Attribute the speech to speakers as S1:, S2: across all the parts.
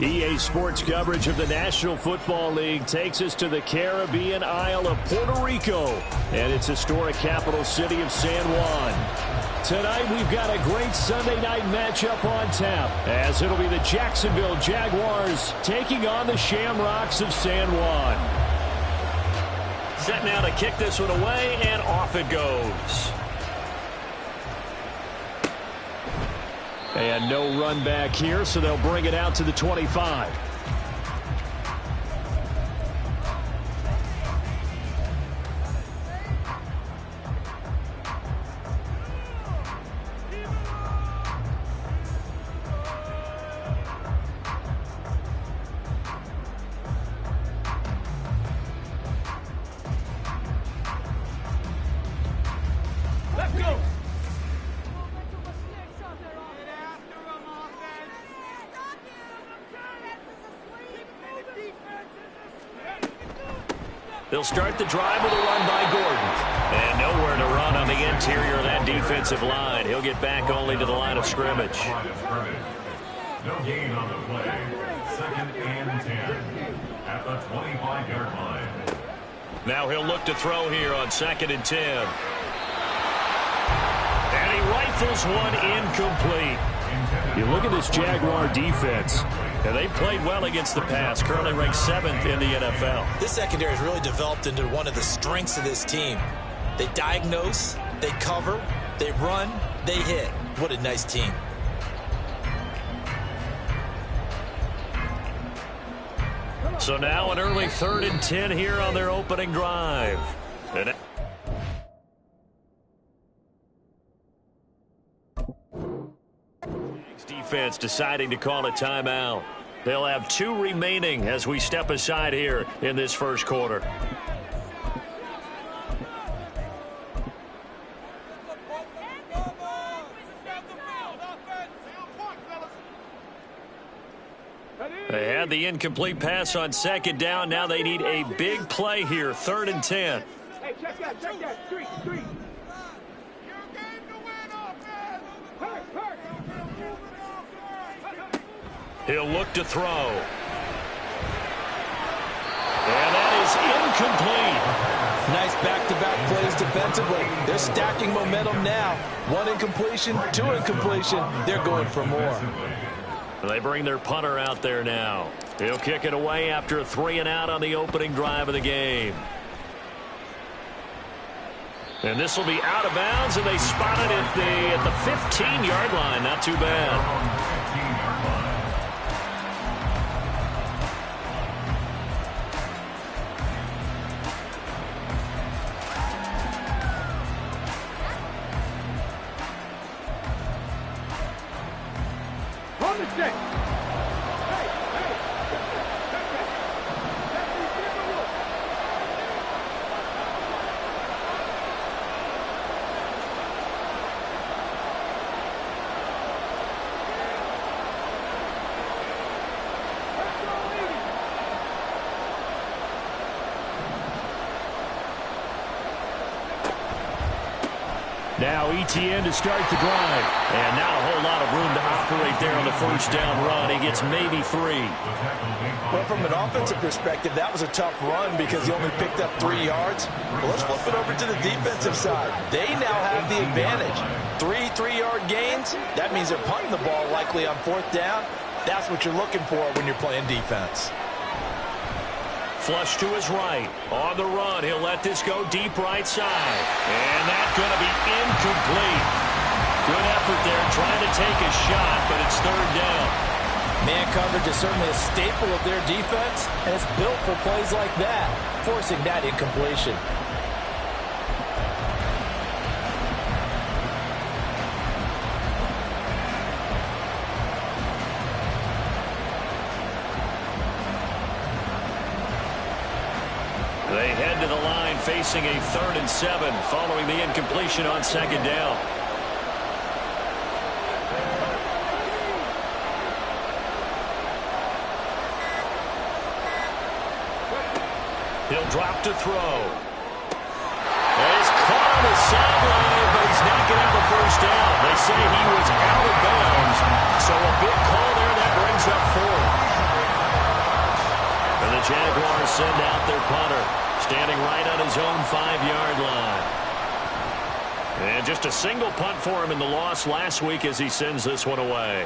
S1: EA Sports coverage of the National Football League takes us to the Caribbean Isle of Puerto Rico and its historic capital city of San Juan. Tonight we've got a great Sunday night matchup on tap, as it'll be the Jacksonville Jaguars taking on the Shamrocks of San Juan. Set now to kick this one away, and off it goes. And no run back here, so they'll bring it out to the 25.
S2: Let's go!
S1: They'll start the drive with a run by Gordon. And nowhere to run on the interior of that defensive line. He'll get back only to the line of scrimmage.
S3: No gain on the play. 2nd and 10 at the 25-yard line.
S1: Now he'll look to throw here on 2nd and 10. And he rifles one incomplete. You look at this Jaguar defense, and they've played well against the pass, currently ranked 7th in the NFL.
S4: This secondary has really developed into one of the strengths of this team. They diagnose, they cover, they run, they hit. What a nice team.
S1: So now an early 3rd and 10 here on their opening drive. And defense deciding to call a timeout. They'll have 2 remaining as we step aside here in this first quarter. They had the incomplete pass on 2nd down. Now they need a big play here, 3rd and 10.
S2: Hey, check that. Street.
S1: He'll look to throw. And that is incomplete.
S4: Nice back-to-back plays defensively. They're stacking momentum now. 1 incompletion, 2 incompletion. They're going for more.
S1: They bring their punter out there now. He'll kick it away after a 3-and-out on the opening drive of the game. And this will be out of bounds, and they spot it at the 15-yard line. Not too bad.
S2: On the stick.
S1: Now ETN to start the drive. And not a whole lot of room to operate there on the first down run. He gets maybe 3.
S4: Well, from an offensive perspective, that was a tough run because he only picked up 3 yards. Well, let's flip it over to the defensive side. They now have the advantage. 3 3-yard gains. That means they're punting the ball likely on 4th down. That's what you're looking for when you're playing defense.
S1: Flush to his right. On the run, he'll let this go deep right side. And that's going to be incomplete. Good effort there trying to take a shot, but it's 3rd down.
S4: Man coverage is certainly a staple of their defense, and it's built for plays like that, forcing that incompletion.
S1: They head to the line facing a 3rd and 7 following the incompletion on 2nd down. He'll drop to throw. He's caught on the sideline, but he's not going to have the first down. They say he was out of bounds, so a big call there that brings up 4th. the Jaguars send out their punter, standing right on his own 5-yard line. And just a single punt for him in the loss last week as he sends this one away.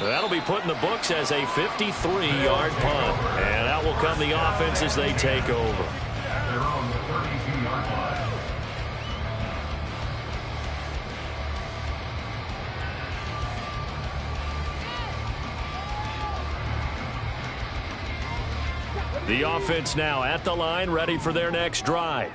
S1: That'll be put in the books as a 53-yard punt. And out will come the offense as they take over.
S3: They're on the 32-yard line.
S1: The offense now at the line, ready for their next drive.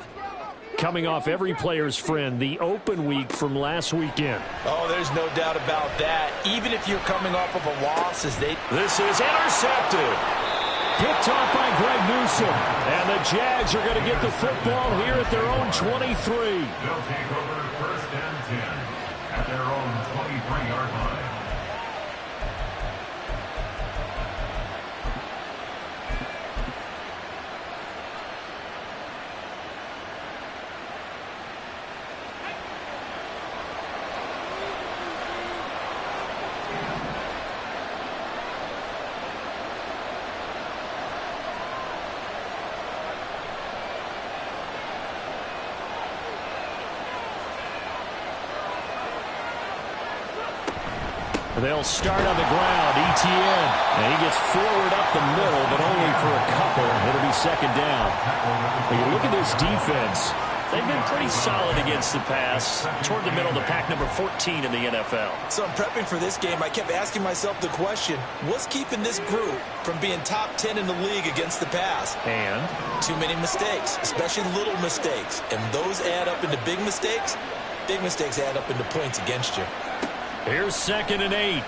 S1: Coming off every player's friend, the open week from last weekend.
S4: Oh, there's no doubt about that. Even if you're coming off of a loss,
S1: This is intercepted. Picked off by Greg Newsome. And the Jags are going to get the football here at their own 23.
S3: They'll take over 1st and 10 at their own 23-yard line.
S1: They'll start on the ground. Etienne. And he gets forward up the middle, but only for a couple. It'll be 2nd down. When you look at this defense, they've been pretty solid against the pass. Toward the middle of the pack, number 14 in the NFL.
S4: So I'm prepping for this game. I kept asking myself the question, what's keeping this group from being top 10 in the league against the pass?
S1: And
S4: Too many mistakes, especially little mistakes. And those add up into big mistakes. Big mistakes add up into points against you.
S1: here's 2nd and 8.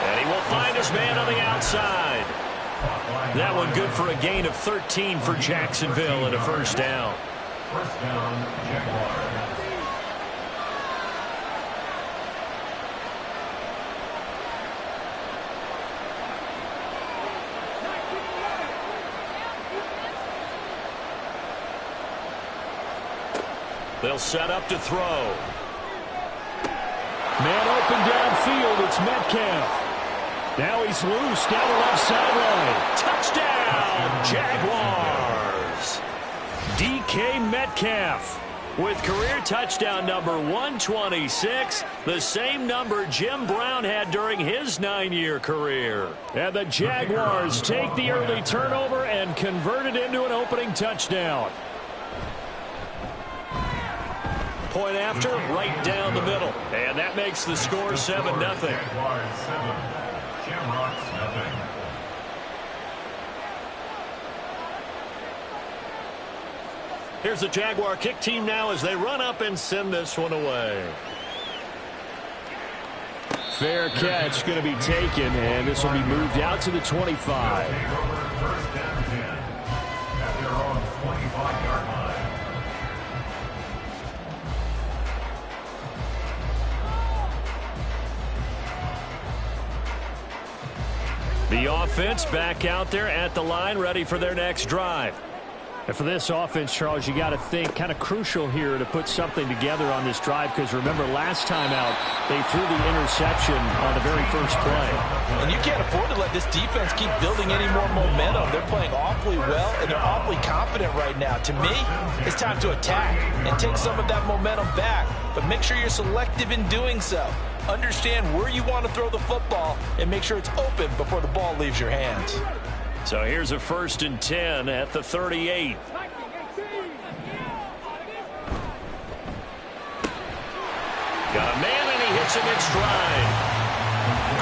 S1: And he will find his man on the outside. That one good for a gain of 13 for Jacksonville and a 1st down.
S3: 1st down, Jaguars.
S1: They'll set up to throw. Man open downfield. It's Metcalf. Now he's loose down the left sideline. Touchdown, Jaguars. DK Metcalf with career touchdown number 126, the same number Jim Brown had during his 9-year career. And the Jaguars take the early turnover and convert it into an opening touchdown. Point after, right down the middle. And that makes the score 7-0.
S3: Jaguars 7, Shamrocks nothing.
S1: Here's the Jaguar kick team now as they run up and send this one away. Fair catch going to be taken, and this will be moved out to the 25.
S3: Take over 1st and 10 at their own 25-yard line.
S1: The offense back out there at the line, ready for their next drive. And for this offense, Charles, you got to think kind of crucial here to put something together on this drive, because remember last time out they threw the interception on the very first play.
S4: And you can't afford to let this defense keep building any more momentum. They're playing awfully well, and they're awfully confident right now. To me, it's time to attack and take some of that momentum back, but make sure you're selective in doing so. Understand where you want to throw the football and make sure it's open before the ball leaves your hands.
S1: So here's a 1st and 10 at the 38. Got a man, and he hits him in stride.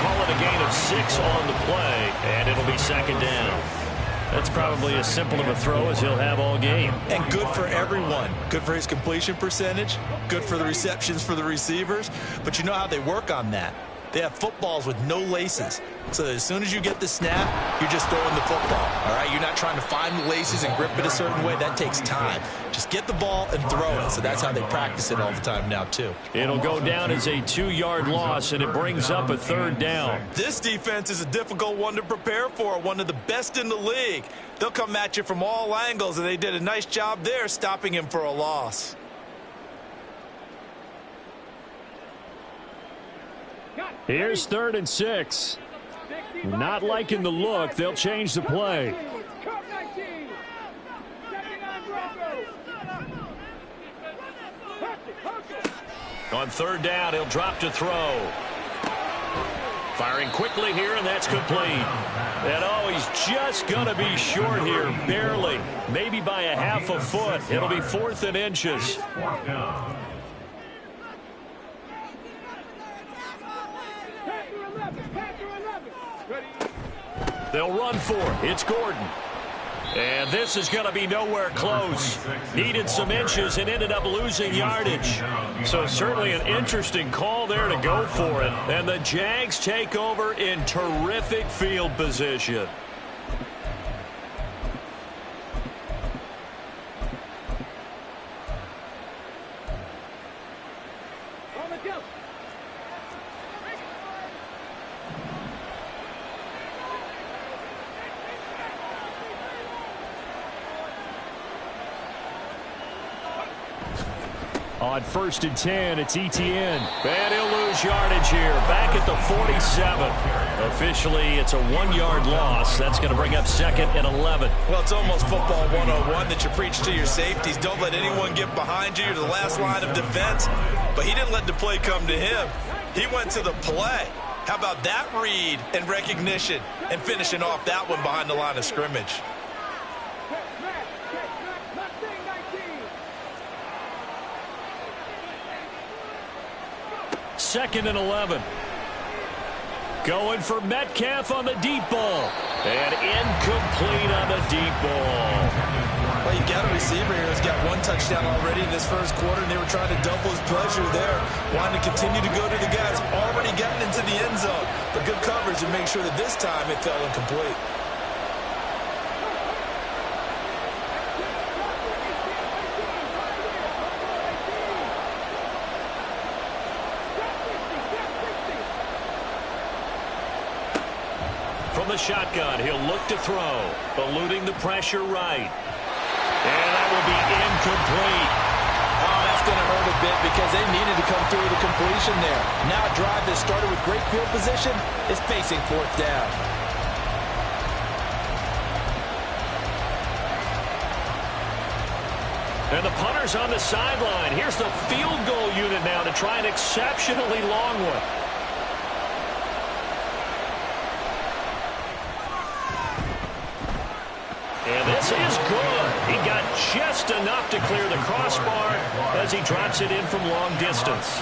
S1: Call it a gain of 6 on the play, and it'll be 2nd down. That's probably as simple of a throw as he'll have all game.
S4: And good for everyone. Good for his completion percentage. Good for the receptions for the receivers. But you know how they work on that. They have footballs with no laces. So that as soon as you get the snap, you're just throwing the football. All right? You're not trying to find the laces and grip it a certain way. That takes time. Just get the ball and throw it. So that's how they practice it all the time now, too.
S1: It'll go down as a 2-yard loss, and it brings up a 3rd down.
S4: This defense is a difficult one to prepare for, one of the best in the league. They'll come at you from all angles, and they did a nice job there stopping him for a loss.
S1: Here's 3rd and 6. Not liking the look. They'll change the play. On 3rd down, he'll drop to throw. Firing quickly here, and that's complete. And oh, he's just going to be short here, barely. Maybe by a half a foot. It'll be 4th and inches. They'll run for it. It's Gordon. And this is going to be nowhere close. Needed some inches and ended up losing yardage. So certainly an interesting call there to go for it. And the Jags take over in terrific field position. On 1st and 10, it's Etienne. And he'll lose yardage here. Back at the 47. Officially, it's a 1-yard loss. That's going to bring up 2nd and 11.
S4: Well, it's almost football 101 that you preach to your safeties. Don't let anyone get behind you. You're the last line of defense. But he didn't let the play come to him. He went to the play. How about that read and recognition and finishing off that one behind the line of scrimmage?
S1: 2nd and 11. Going for Metcalf on the deep ball. And incomplete on the deep ball.
S4: Well, you've got a receiver here who's got 1 touchdown already in this first quarter, and they were trying to double his pleasure there. Wanting to continue to go to the guys already gotten into the end zone. But good coverage to make sure that this time it fell incomplete.
S1: From the shotgun, he'll look to throw, eluding the pressure right. And that will be incomplete.
S4: Oh, that's going to hurt a bit because they needed to come through with a completion there. Now a drive that started with great field position is facing 4th down.
S1: And the punter's on the sideline. Here's the field goal unit now to try an exceptionally long one. And this is good. He got just enough to clear the crossbar as he drops it in from long distance.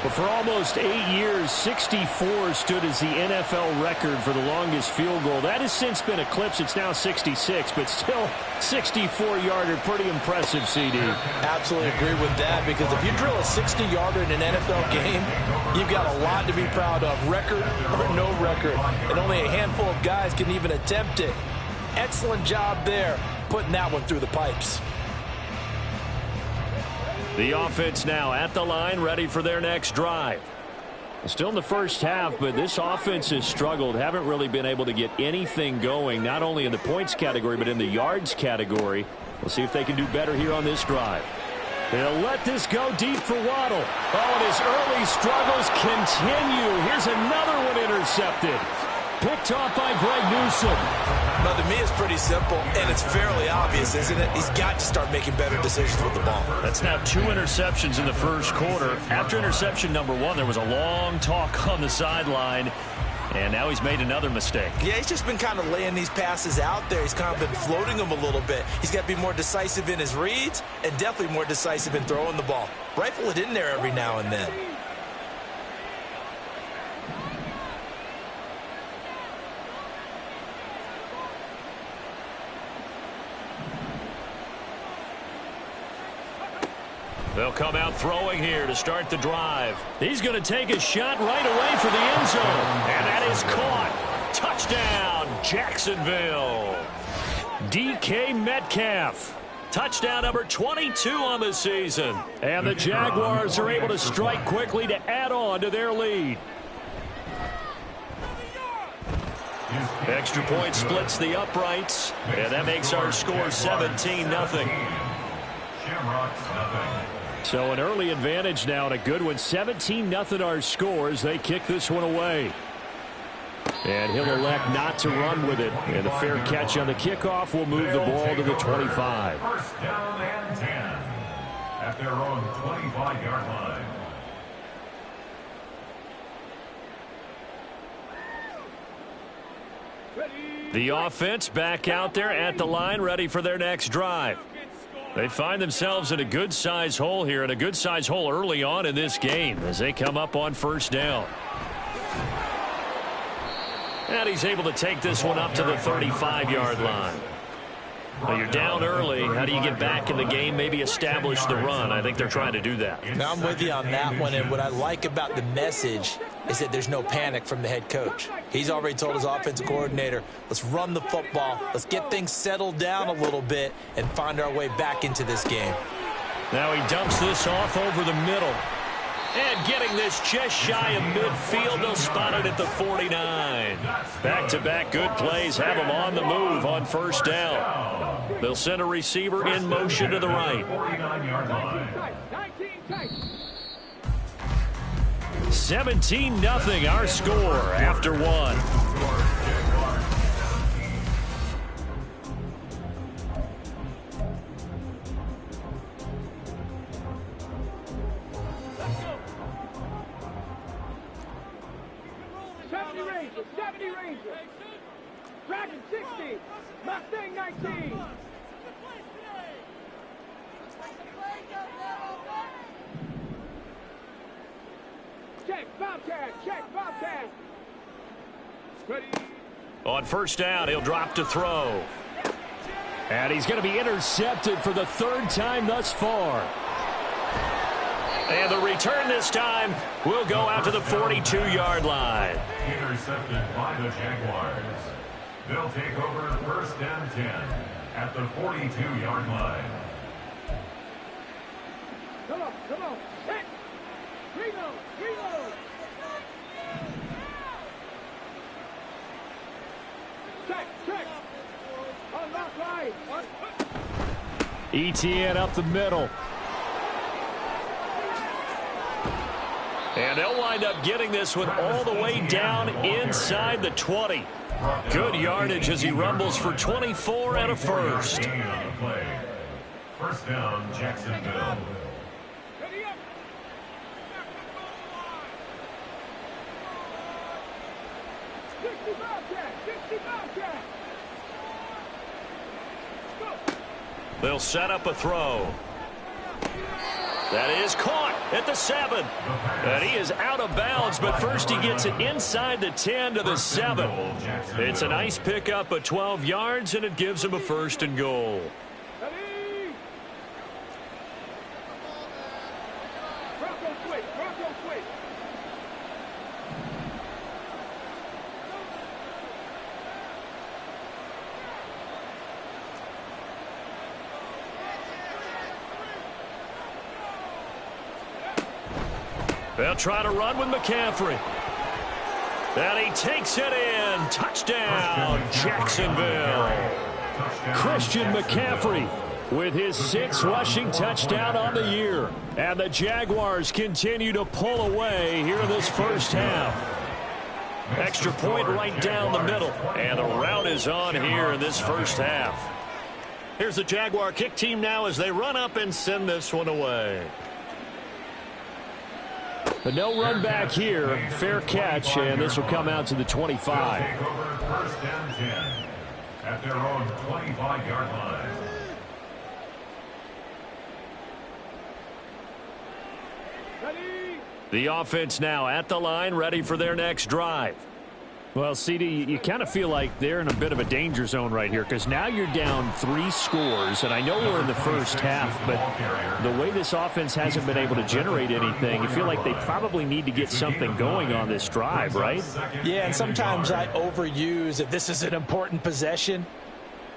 S1: But for almost 8 years, 64 stood as the NFL record for the longest field goal. That has since been eclipsed. It's now 66, but still 64-yarder. Pretty impressive, CD.
S4: Absolutely agree with that, because if you drill a 60-yarder in an NFL game, you've got a lot to be proud of, record or no record. And only a handful of guys can even attempt it. Excellent job there, putting that one through the pipes.
S1: The offense now at the line, ready for their next drive. Still in the first half, but this offense has struggled. Haven't really been able to get anything going, not only in the points category, but in the yards category. We'll see if they can do better here on this drive. They'll let this go deep for Waddle. Oh, and his early struggles continue. Here's another one intercepted. Picked off by Greg Newsome.
S4: Now, to me, it's pretty simple, and it's fairly obvious, isn't it? He's got to start making better decisions with the ball.
S1: That's now 2 interceptions in the first quarter. After interception number 1, there was a long talk on the sideline, and now he's made another mistake.
S4: Yeah, he's just been kind of laying these passes out there. He's kind of been floating them a little bit. He's got to be more decisive in his reads and definitely more decisive in throwing the ball. Rifle it in there every now and then.
S1: They'll come out throwing here to start the drive. He's going to take a shot right away for the end zone. And that is caught. Touchdown, Jacksonville. DK Metcalf. Touchdown number 22 on the season. And the Jaguars are able to strike quickly to add on to their lead. Extra point splits the uprights. And that makes our score 17-0.
S3: Shamrocks, nothing.
S1: So an early advantage now and a good one. 17-0 our score as they kick this one away. And he'll elect not to run with it. And the fair catch on the kickoff will move the ball to the 25.
S3: First down and 10 at their own 25-yard line.
S1: The offense back out there at the line, ready for their next drive. They find themselves in a good-sized hole here, and a good-sized hole early on in this game as they come up on first down. And he's able to take this one up to the 35-yard line. Well, you're down early. How do you get back in the game, maybe establish the run? I think they're trying to do that.
S4: Now, I'm with you on that one, and what I like about the message is that there's no panic from the head coach. He's already told his offensive coordinator, let's run the football, let's get things settled down a little bit and find our way back into this game.
S1: Now he dumps this off over the middle. And getting this just shy of midfield, they'll spot it at the 49. Back-to-back good plays have them on the move on first down. They'll send a receiver in motion to the right. 17-0 our score after one.
S2: Dragon 60, Mustang 19. Check, Bobcat, check, Bobcat. Ready.
S1: On first down, he'll drop to throw. And he's going to be intercepted for the third time thus far. And the return this time will go out to the 42-yard line.
S3: Intercepted by the Jaguars. They'll take over first and 10 at the 42-yard line.
S2: Come on, hit. Reload. Check. Unlock right.
S1: ETN up the middle. And they'll wind up getting this one all the way down inside the 20. Good yardage as he rumbles for 24 and a first.
S3: First down, Jacksonville.
S2: Ready up. 60 Bobcat. Go.
S1: They'll set up a throw. That is caught at the 7. And he is out of bounds, but first he gets it inside the 10 to the 7. It's a nice pickup of 12 yards, and it gives him a first and goal.
S2: Ready. Bronco switch.
S1: They'll try to run with McCaffrey. And he takes it in. Touchdown, Jacksonville. Christian McCaffrey with his 6th rushing touchdown on the year. And the Jaguars continue to pull away here in this first half. Extra point right down the middle. And the rout is on here in this first half. Here's the Jaguar kick team now as they run up and send this one away. But no run back here. Fair catch, and this will come out to the 25.
S3: Take over first and 10 at their own 25-yard line.
S2: Ready.
S1: The offense now at the line, ready for their next drive. Well, CD, you kind of feel like they're in a bit of a danger zone right here because now you're down 3 scores, and I know we're in the first half, but the way this offense hasn't been able to generate anything, you feel like they probably need to get something going on this drive, right?
S4: Yeah, and sometimes I overuse that this is an important possession,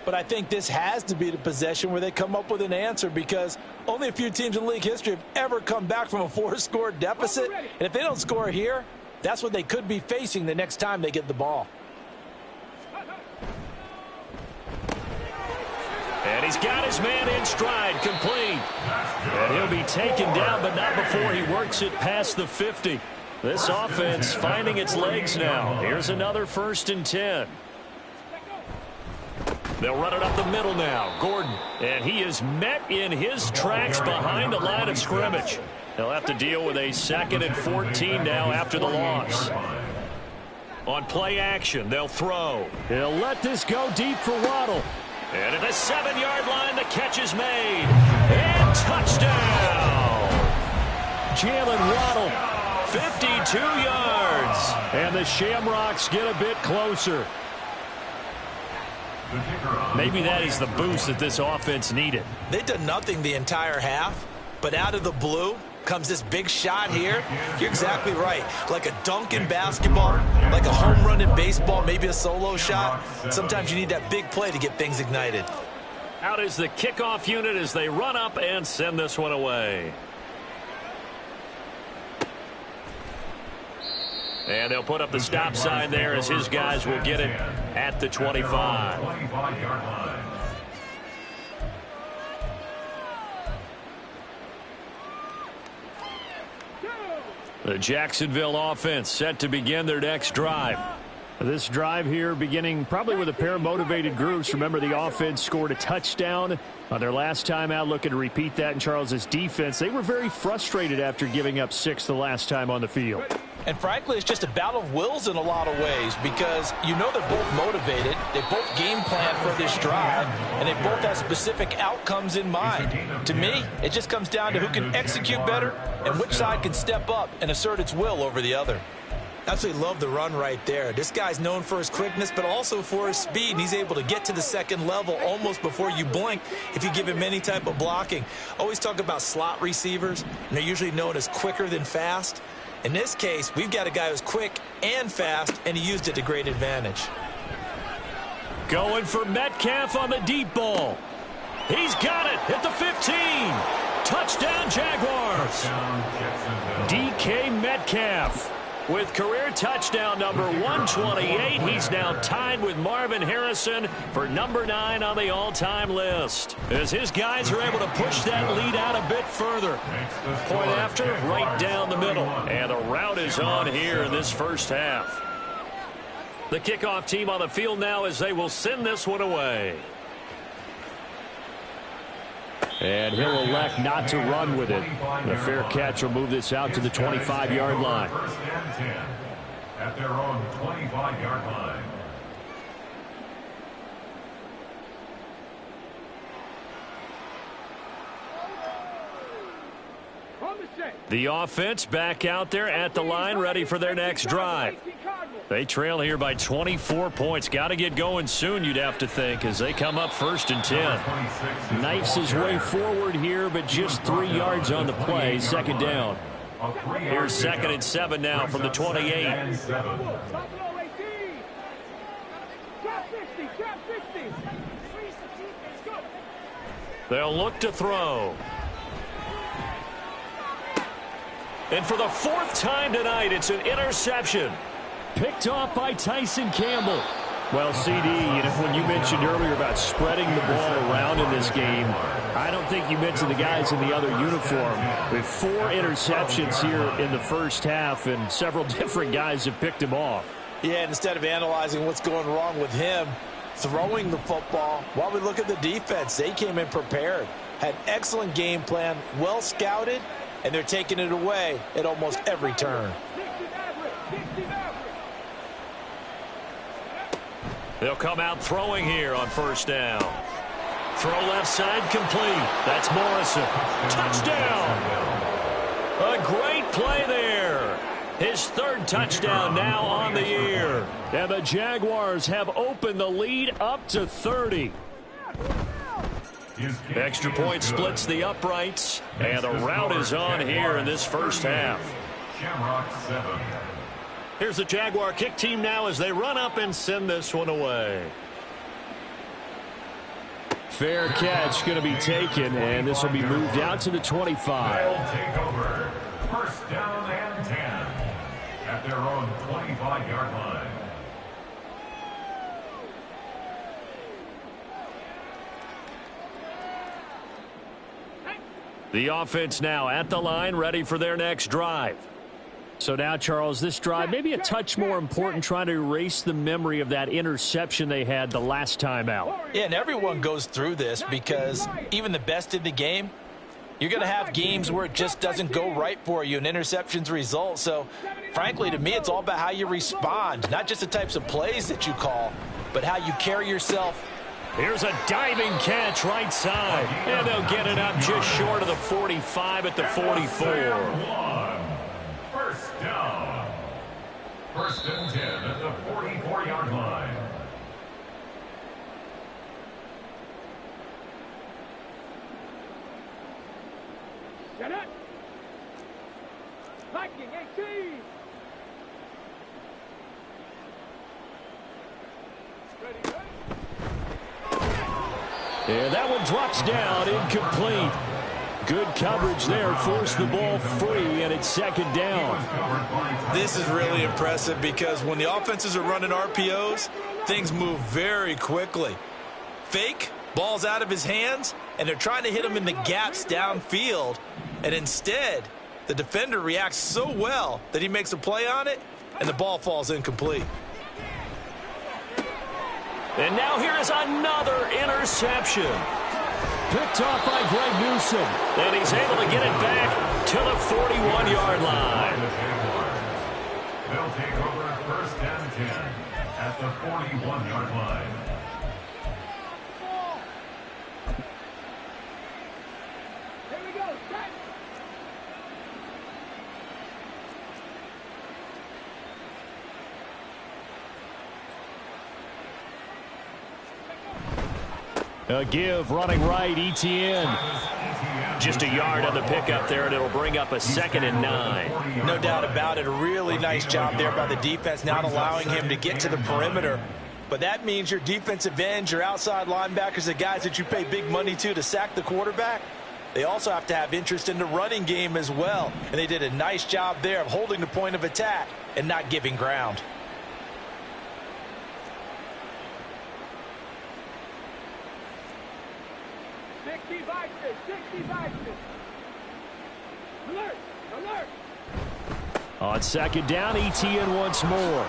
S4: but I think this has to be the possession where they come up with an answer because only a few teams in league history have ever come back from a 4-score deficit, and if they don't score here, that's what they could be facing the next time they get the ball.
S1: And he's got his man in stride, complete. And he'll be taken down, but not before he works it past the 50. This offense finding its legs now. Here's another 1st and 10. They'll run it up the middle now. Gordon. And he is met in his tracks behind the line of scrimmage. They'll have to deal with a 2nd and 14 now after the loss. On play action, they'll throw. He'll let this go deep for Waddle. And at the 7-yard line, the catch is made. And touchdown! Jalen Waddle, 52 yards. And the Shamrocks get a bit closer. Maybe that is the boost that this offense needed.
S4: They've done nothing the entire half, but out of the blue comes this big shot here. You're exactly right. Like a dunk in basketball, like a home run in baseball, maybe a solo shot. Sometimes you need that big play to get things ignited.
S1: Out is the kickoff unit as they run up and send this one away. And they'll put up the stop sign there as his guys will get it at the 25.
S3: 25-yard line.
S1: The Jacksonville offense set to begin their next drive. This drive here beginning probably with a pair of motivated groups. Remember, the offense scored a touchdown on their last time out, looking to repeat that in Charles's defense. They were very frustrated after giving up 6 the last time on the field.
S4: And frankly, it's just a battle of wills in a lot of ways because you know they're both motivated. They both game plan for this drive, and they both have specific outcomes in mind. To me, it just comes down to who can execute better and which side can step up and assert its will over the other. Absolutely love the run right there. This guy's known for his quickness, but also for his speed, and he's able to get to the second level almost before you blink if you give him any type of blocking. Always talk about slot receivers, and they're usually known as quicker than fast. In this case, we've got a guy who's quick and fast, and he used it to great advantage.
S1: Going for Metcalf on the deep ball. He's got it at the 15. Touchdown, Jaguars. DK Metcalf with career touchdown number 128. He's now tied with Marvin Harrison for number 9 on the all-time list. As his guys are able to push that lead out a bit further. Point after, right down the middle. And the route is on here in this first half. The kickoff team on the field now as they will send this one away. And he'll elect not to run with it. The fair catch will move this out to the 25-yard line.
S3: First and 10 at their own 25-yard line.
S1: The offense back out there at the line, ready for their next drive. They trail here by 24 points. Got to get going soon, you'd have to think, as they come up 1st and 10. Knifes his way forward here, but just 3 yards on the play. Second down. Here's 2nd and 7 now from the 28. They'll look to throw. And for the 4th time tonight, it's an interception. Picked off by Tyson Campbell. Well, CD, when you mentioned earlier about spreading the ball around in this game, I don't think you mentioned the guys in the other uniform. With 4 interceptions here in the first half, and several different guys have picked him off.
S4: Yeah, and instead of analyzing what's going wrong with him, throwing the football, while we look at the defense, they came in prepared. Had excellent game plan, well scouted, and they're taking it away at almost every turn.
S1: They'll come out throwing here on 1st down. Throw left side complete. That's Morrison. Touchdown! A great play there. His 3rd touchdown now on the year. And the Jaguars have opened the lead up to 30. Extra point splits the uprights, and the route is on here in this first half.
S3: Shamrock 7.
S1: Here's the Jaguar kick team now as they run up and send this one away. Fair catch going to be taken, and this will be moved out to the 25.
S3: They'll take over 1st down and 10 at their own 25-yard line.
S1: The offense now at the line, ready for their next drive. So now, Charles, this drive maybe a touch more important, trying to erase the memory of that interception they had the last time out.
S4: Yeah, and everyone goes through this because even the best in the game, you're going to have games where it just doesn't go right for you and interceptions result. So, frankly, to me, it's all about how you respond, not just the types of plays that you call, but how you carry yourself.
S1: Here's a diving catch right side, and they'll get it up just short of the 45 at the 44.
S3: First down. First and 10 at the 44-yard line.
S2: Get it. Viking 18. Ready.
S1: And that one drops down, incomplete. Good coverage there, forced the ball free, and it's second down.
S4: This is really impressive because when the offenses are running RPOs, things move very quickly. Fake, ball's out of his hands, and they're trying to hit him in the gaps downfield. And instead, the defender reacts so well that he makes a play on it, and the ball falls incomplete.
S1: And now here is another interception. Picked off by Greg Newsome. And he's able to get it back to the 41-yard line.
S3: They'll take over first and 10 at the 41-yard line.
S2: Here we go. Set.
S1: A give, running right, Etienne. Just a yard on the pickup there, and it'll bring up a 2nd and 9.
S4: No doubt about it. A really nice job there by the defense, not allowing him to get to the perimeter. But that means your defensive ends, your outside linebackers, the guys that you pay big money to sack the quarterback, they also have to have interest in the running game as well. And they did a nice job there of holding the point of attack and not giving ground.
S2: Alert! Alert!
S1: On second down, Etienne once more.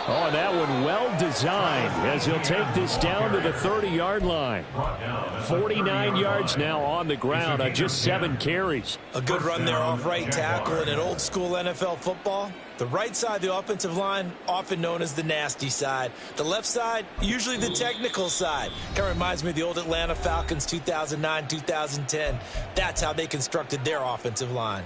S1: Oh, that one well designed as he'll take this down to the 30-yard line. 49 yards now on the ground on just 7 carries.
S4: A good run there off right tackle in an old school NFL football. The right side of the offensive line, often known as the nasty side. The left side, usually the technical side. Kind of reminds me of the old Atlanta Falcons 2009-2010. That's how they constructed their offensive line.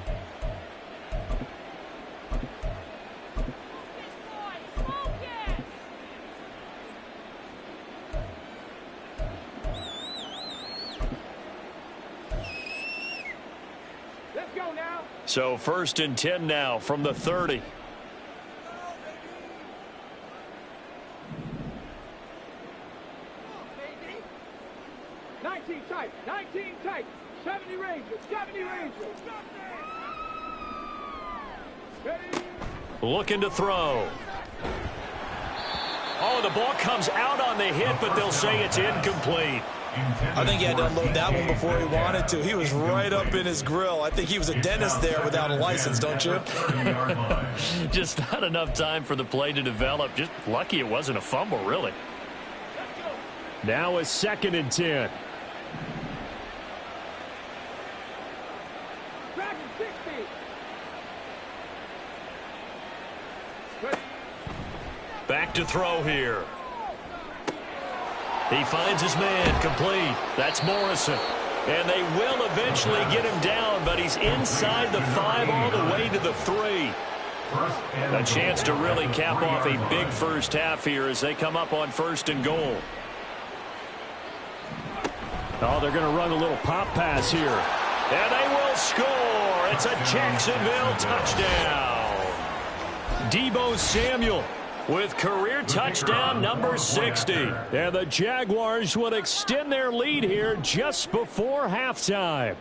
S2: Let's go now.
S1: So 1st and 10 now from the 30.
S2: 19 tight, 19 tight. 70 Rangers, 70 Rangers. Ready?
S1: Looking to throw. Oh, the ball comes out on the hit, but they'll say it's incomplete.
S4: I think he had to unload that one before he wanted to. He was right up in his grill. I think he was a dentist there without a license, don't you?
S1: Just not enough time for the play to develop. Just lucky it wasn't a fumble, really. Now a 2nd and 10.
S2: Dragon 60. Ready?
S1: Back to throw here. He finds his man, complete. That's Morrison. And they will eventually get him down, but he's inside the 5 all the way to the 3. A chance to really cap off a big first half here as they come up on 1st and goal. Oh, they're going to run a little pop pass here. And they will score. It's a Jacksonville touchdown. Deebo Samuel with career touchdown number 60. And the Jaguars would extend their lead here just before halftime.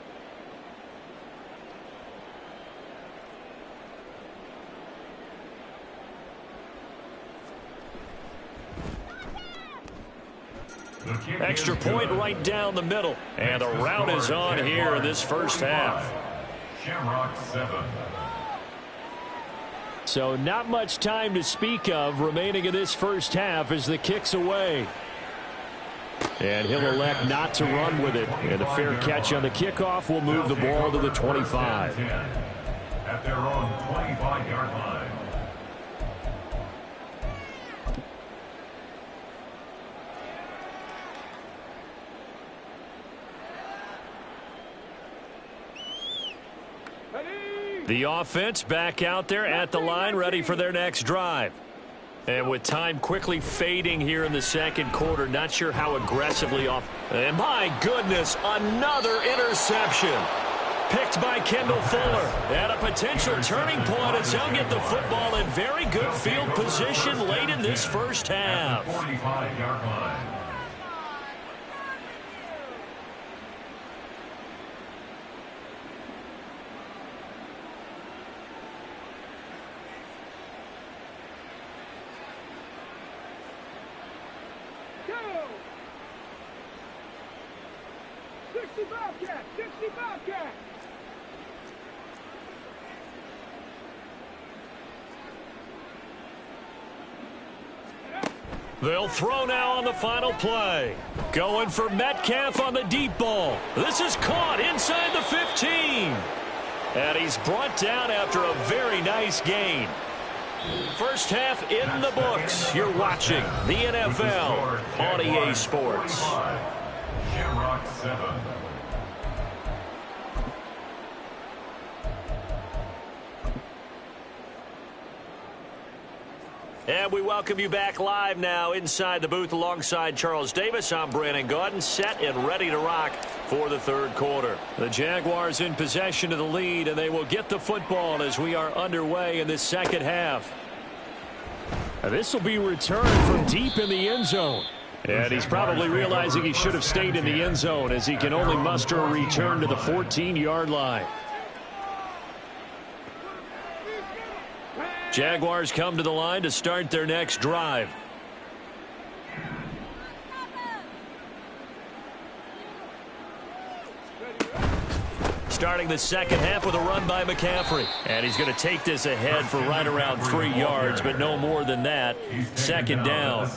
S1: Extra point right down the middle. And the rout is on here in this first half.
S3: Shamrock 7.
S1: So not much time to speak of remaining in this first half as the kick's away. And he'll elect not to run with it. And a fair catch on the kickoff will move the ball to the 25.
S3: At their own 25-yard line.
S1: The offense back out there at the line, ready for their next drive. And with time quickly fading here in the second quarter, not sure how aggressively off. And my goodness, another interception. Picked by Kendall Fuller. At a potential turning point as he'll get the football in very good field position late in this first half.
S3: 45-yard line.
S1: They'll throw now on the final play. Going for Metcalf on the deep ball. This is caught inside the 15. And he's brought down after a very nice gain. First half in the books. You're watching the NFL on EA Sports.
S3: Shamrock 7.
S1: And we welcome you back live now inside the booth alongside Charles Davis. I'm Brandon Gaudin, set and ready to rock for the third quarter. The Jaguars in possession of the lead, and they will get the football as we are underway in this second half. And this will be returned from deep in the end zone. And he's probably realizing he should have stayed in the end zone as he can only muster a return to the 14-yard line. Jaguars come to the line to start their next drive. Starting the second half with a run by McCaffrey. And he's going to take this ahead for right around 3 yards, but no more than that. Second down.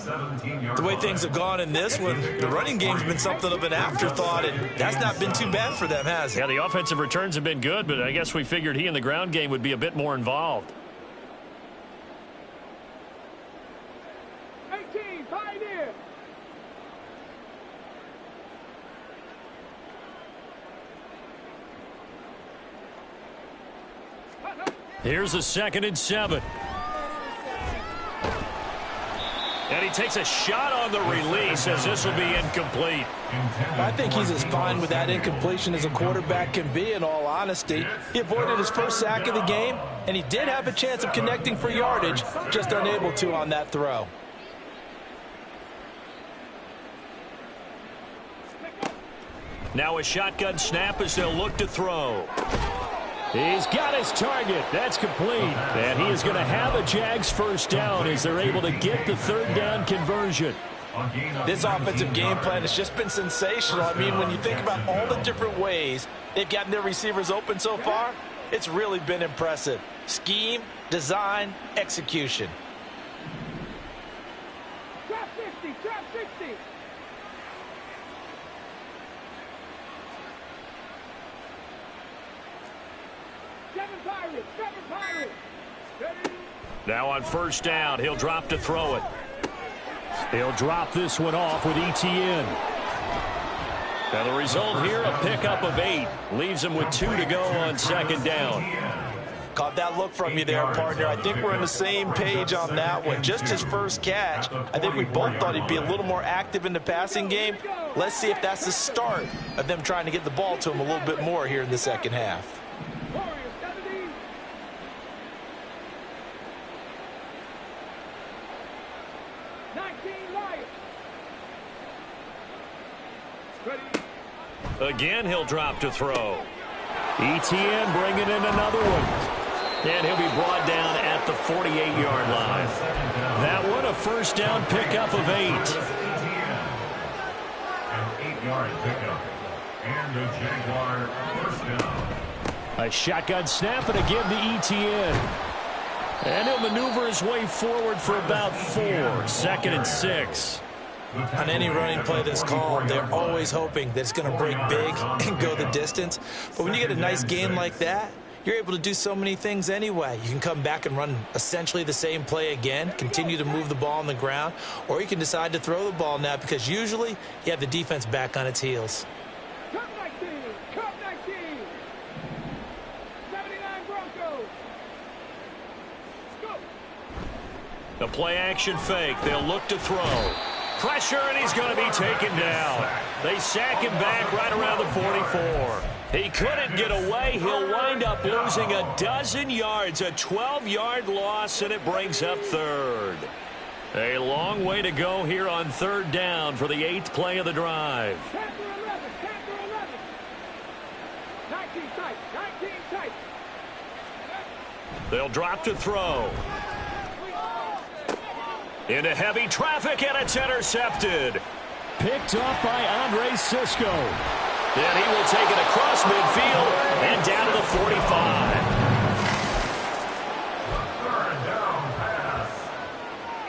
S4: The way things have gone in this one, the running game's been something of an afterthought, and that's not been too bad for them, has it?
S1: Yeah, the offensive returns have been good, but I guess we figured he in the ground game would be a bit more involved. Here's a 2nd and 7. And he takes a shot on the release as this will be incomplete.
S4: I think he's as fine with that incompletion as a quarterback can be, in all honesty. He avoided his first sack of the game, and he did have a chance of connecting for yardage, just unable to on that throw.
S1: Now a shotgun snap as they'll look to throw. He's got his target. That's complete. And he is going to have a Jags first down as they're able to get the third down conversion.
S4: This offensive game plan has just been sensational. I mean, when you think about all the different ways they've gotten their receivers open so far, it's really been impressive. Scheme, design, execution.
S2: Trap 60, trap 60. Seven Pirates.
S1: Now on first down, he'll drop to throw it. He'll drop this one off with ETN. Now the result here, a pickup of 8. Leaves him with 2 to go on second down.
S4: Caught that look from you there, partner. I think we're on the same page on that one. Just his first catch. I think we both thought he'd be a little more active in the passing game. Let's see if that's the start of them trying to get the ball to him a little bit more here in the second half.
S1: Again, he'll drop to throw. ETN bringing in another one. And he'll be brought down at the 48-yard line. That one, a first down pickup of 8.
S3: 8-yard pickup. And the Jaguar first down.
S1: A shotgun snap and again to Etienne. And he'll maneuver his way forward for about 4. 2nd and 6.
S4: On any running play that's called, they're always hoping that it's going to break big and go the distance. But when you get a nice gain like that, you're able to do so many things anyway. You can come back and run essentially the same play again, continue to move the ball on the ground, or you can decide to throw the ball now because usually you have the defense back on its heels.
S2: Come 19, come 19. 79 Broncos. Go.
S1: The play action fake. They'll look to throw. Pressure, and he's going to be taken down. They sack him back right around the 44. He couldn't get away. He'll wind up losing a dozen yards, a 12-yard loss, and it brings up 3rd. A long way to go here on 3rd down for the 8th play of the drive.
S2: 10 for 11, 10 for 11. 19 tight, 19 tight.
S1: They'll drop to throw. Into heavy traffic, and it's intercepted. Picked up by Andre Cisco. And he will take it across midfield and down to the 45.
S3: 3rd down pass.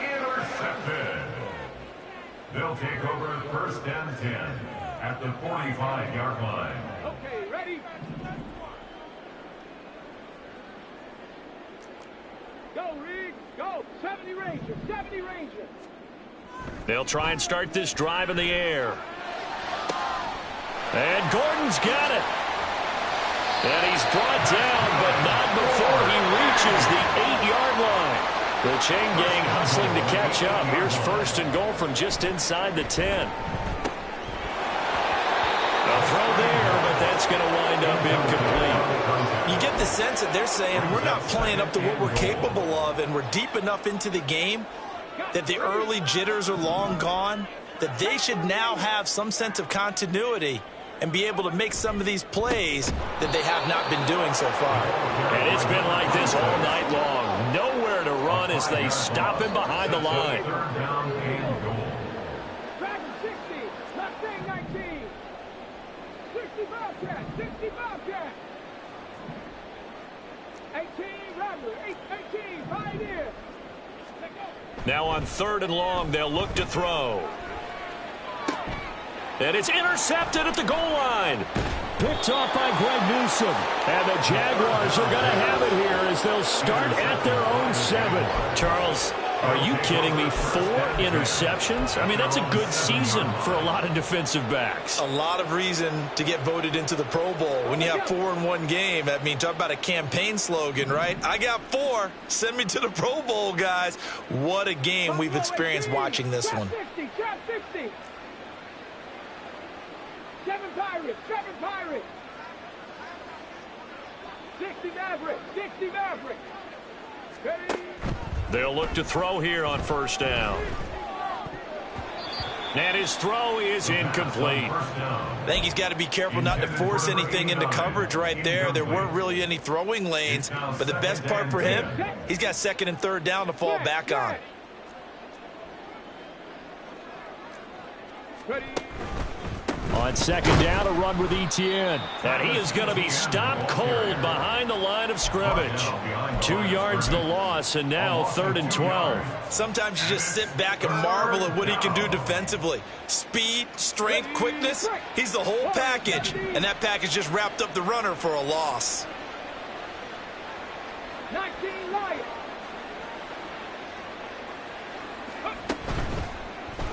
S3: Intercepted. They'll take over 1st and 10 at the 45-yard line.
S2: Okay, ready? Go, Reed, go. 70 Ranger, 70 Ranger.
S1: They'll try and start this drive in the air. And Gordon's got it. And he's brought down, but not before he reaches the 8-yard line. The chain gang hustling to catch up. Here's 1st and goal from just inside the 10. A throw there, but that's going to wind up incomplete.
S4: You get the sense that they're saying we're not playing up to what we're capable of, and we're deep enough into the game that the early jitters are long gone, that they should now have some sense of continuity and be able to make some of these plays that they have not been doing so far.
S1: And it's been like this all night long. Nowhere to run as they stop him behind the line.
S3: 3rd down and goal.
S2: Dragon 60, left wing 19. 60 Bobcat, 60 Bobcat. 18 Rattler, 18 Pioneer. Let go.
S1: Now on 3rd and long, they'll look to throw. And it's intercepted at the goal line. Picked off by Greg Newsome. And the Jaguars are going to have it here as they'll start at their own 7. Charles, are you kidding me? 4 interceptions? I mean, that's a good season for a lot of defensive backs.
S4: A lot of reason to get voted into the Pro Bowl. When you have 4 in one game, I mean, talk about a campaign slogan, right? I got 4. Send me to the Pro Bowl, guys. What a game we've experienced watching this one.
S2: 60, trap 60. 7 Pirates, 7 Pirates. 60 Maverick, 60 Maverick. Ready?
S1: They'll look to throw here on 1st down. And his throw is incomplete.
S4: I think he's got to be careful not to force anything into coverage right there. There weren't really any throwing lanes, but the best part for him, he's got 2nd and 3rd down to fall back on.
S2: Ready?
S1: On 2nd down, a run with Etienne. And he is going to be stopped cold behind the line of scrimmage. 2 yards the loss, and now 3rd and 12.
S4: Sometimes you just sit back and marvel at what he can do defensively. Speed, strength, quickness, he's the whole package. And that package just wrapped up the runner for a loss.
S2: 19 Lions.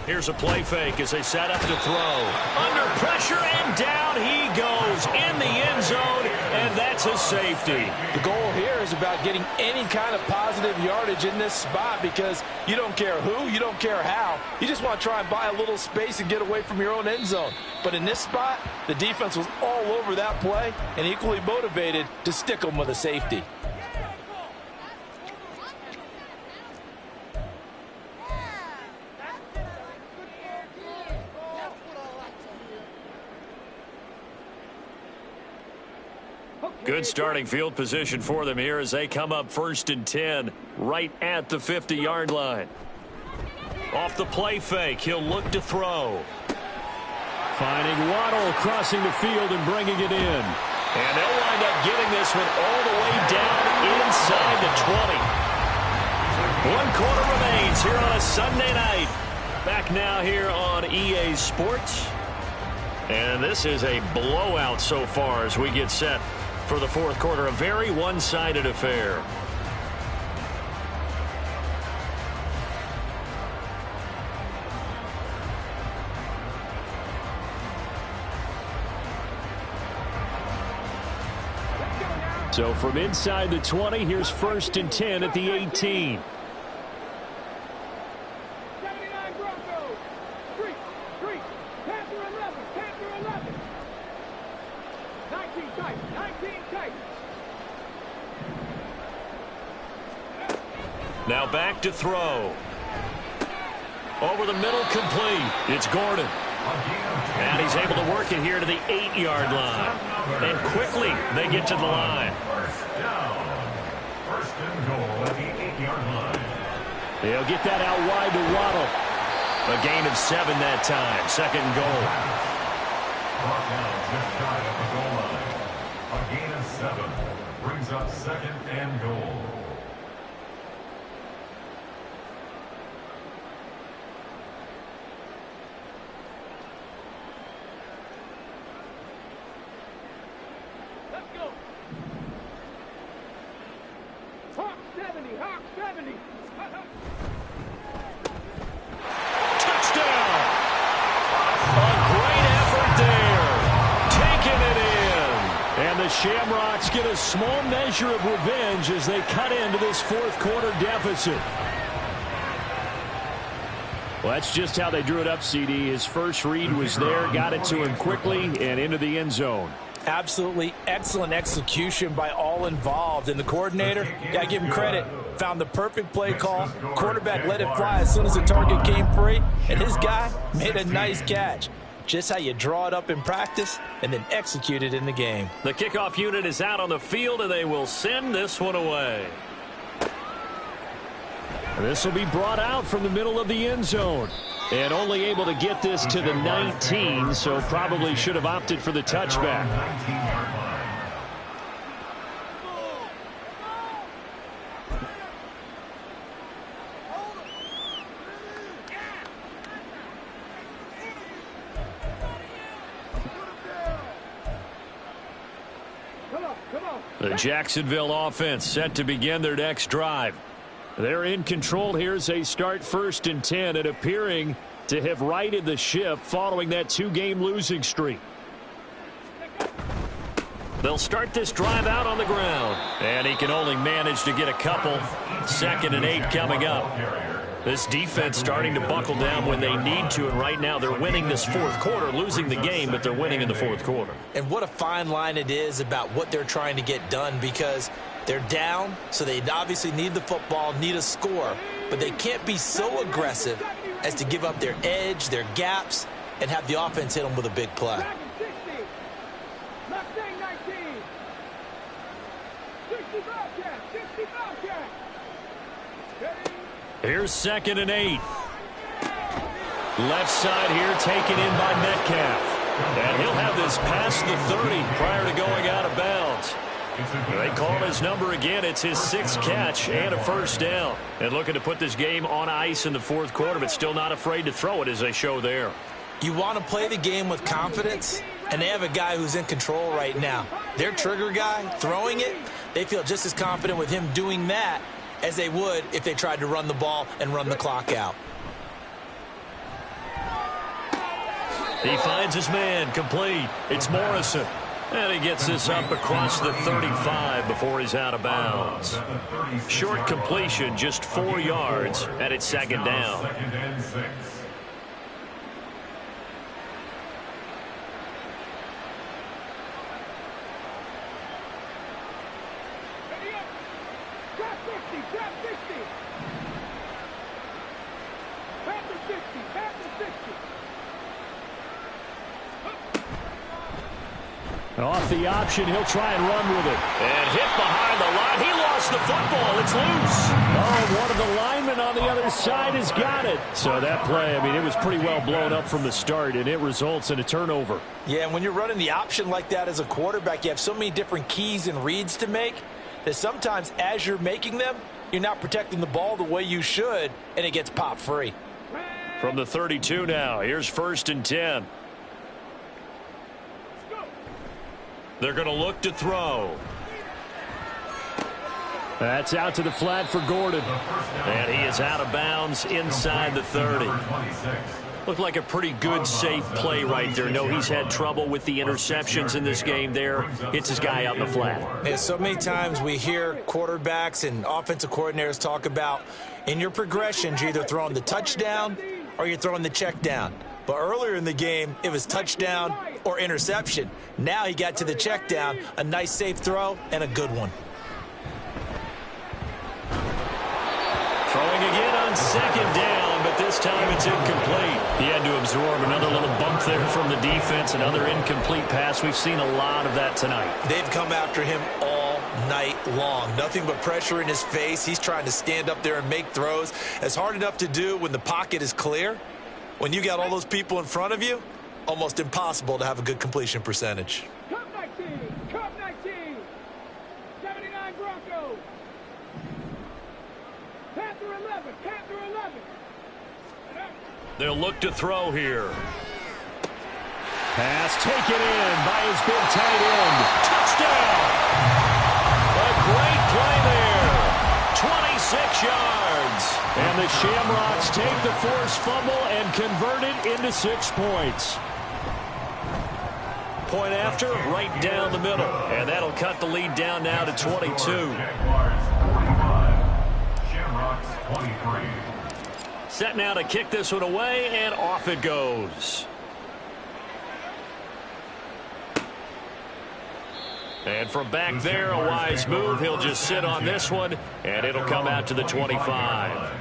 S1: Here's a play fake as they set up to throw. Under pressure, and down he goes in the end zone, and that's a safety.
S5: The goal here is about getting any kind of positive yardage in this spot because you don't care who, you don't care how. You just want to try and buy a little space and get away from your own end zone. But in this spot, the defense was all over that play and equally motivated to stick them with a safety.
S1: Good starting field position for them here as they come up 1st and 10 right at the 50-yard line. Off the play fake, he'll look to throw. Finding Waddle crossing the field and bringing it in. And they'll wind up getting this one all the way down inside the 20. 1 quarter remains here on a Sunday night. Back now here on EA Sports. And this is a blowout so far as we get set for the fourth quarter. A very one-sided affair. So from inside the 20, here's 1st and 10 at the 18.
S2: 79 Broncos. 3. Panther 11. 19 Titans.
S1: Now back to throw. Over the middle, complete. It's Gordon. And he's able to work it here to the 8-yard line. And quickly they get to the line.
S3: First and goal at the 8-yard line.
S1: They'll get that out wide to Waddle. A gain of 7 that time. 2nd and goal.
S3: Brought down just shy of the goal line. A gain of 7 brings up 2nd and goal.
S1: Touchdown! A great effort there. Taking it in. And the Shamrocks get a small measure of revenge as they cut into this fourth quarter deficit. Well, that's just how they drew it up, CD. His first read was there, got it to him quickly, and into the end zone.
S5: Absolutely excellent execution by all involved. And the coordinator, got to give him credit, found the perfect play call. Quarterback let it fly as soon as the target came free. And his guy made a nice catch. Just how you draw it up in practice and then execute it in the game.
S1: The kickoff unit is out on the field, and they will send this one away. This will be brought out from the middle of the end zone. And only able to get this to the 19, so probably should have opted for the touchback.
S3: 19-yard line.
S1: The Jacksonville offense set to begin their next drive. They're in control here as they start 1st and 10 and appearing to have righted the ship following that 2-game losing streak. They'll start this drive out on the ground. And he can only manage to get a couple. 2nd and 8 coming up. This defense starting to buckle down when they need to, and right now they're winning this fourth quarter, losing the game, but they're winning in the fourth quarter.
S5: And what a fine line it is about what they're trying to get done, because they're down, so they obviously need the football, need a score, but they can't be so aggressive as to give up their edge, their gaps, and have the offense hit them with a big play.
S1: Here's 2nd and 8. Left side here taken in by Metcalf. And he'll have this past the 30 prior to going out of bounds. They call his number again. It's his 6th catch and a first down. And looking to put this game on ice in the fourth quarter, but still not afraid to throw it as they show there.
S5: You want to play the game with confidence, and they have a guy who's in control right now. Their trigger guy, throwing it, they feel just as confident with him doing that as they would if they tried to run the ball and run the clock out.
S1: He finds his man, complete. It's Morrison. And he gets this up across the 35 before he's out of bounds. Short completion, just 4 yards, and it's 2nd down.
S3: 2nd and 6.
S1: Off the option, he'll try and run with it. And hit behind the line. He lost lost the football. It's loose. Oh, one of the linemen on the other side has got it. So that play, I mean, it was pretty well blown up from the start, and it results in a turnover.
S5: Yeah, and when you're running the option like that as a quarterback, you have so many different keys and reads to make that sometimes as you're making them, you're not protecting the ball the way you should, and it gets popped free.
S1: From the 32 now, here's 1st and 10. They're going to look to throw. That's out to the flat for Gordon. And he is out of bounds inside the 30. Looked like a pretty good, safe play right there. No, he's had trouble with the interceptions in this game there. Hits his guy out in the flat.
S5: Yeah, so many times we hear quarterbacks and offensive coordinators talk about in your progressions, you're either throwing the touchdown or you're throwing the check down. But earlier in the game, it was touchdown or interception. Now he got to the check down, a nice safe throw, and a good one.
S1: Throwing again on 2nd down, but this time it's incomplete. He had to absorb another little bump there from the defense, another incomplete pass. We've seen a lot of that tonight.
S5: They've come after him all night long. Nothing but pressure in his face. He's trying to stand up there and make throws. It's hard enough to do when the pocket is clear. When you got all those people in front of you, almost impossible to have a good completion percentage.
S2: Cup 19, Cup 19, 79 Broncos. Panther 11, Panther 11.
S1: They'll look to throw here. Pass taken in by his big tight end. Touchdown! A great play there. 26 yards. And the Shamrocks take the forced fumble and convert it into 6 points. Point after, right down the middle. And that'll cut the lead down now to 22.
S3: Jaguars 45. Shamrocks 23.
S1: Set now to kick this one away, and off it goes. And from back there, a wise move. He'll just sit on this one, and it'll come out to the 25.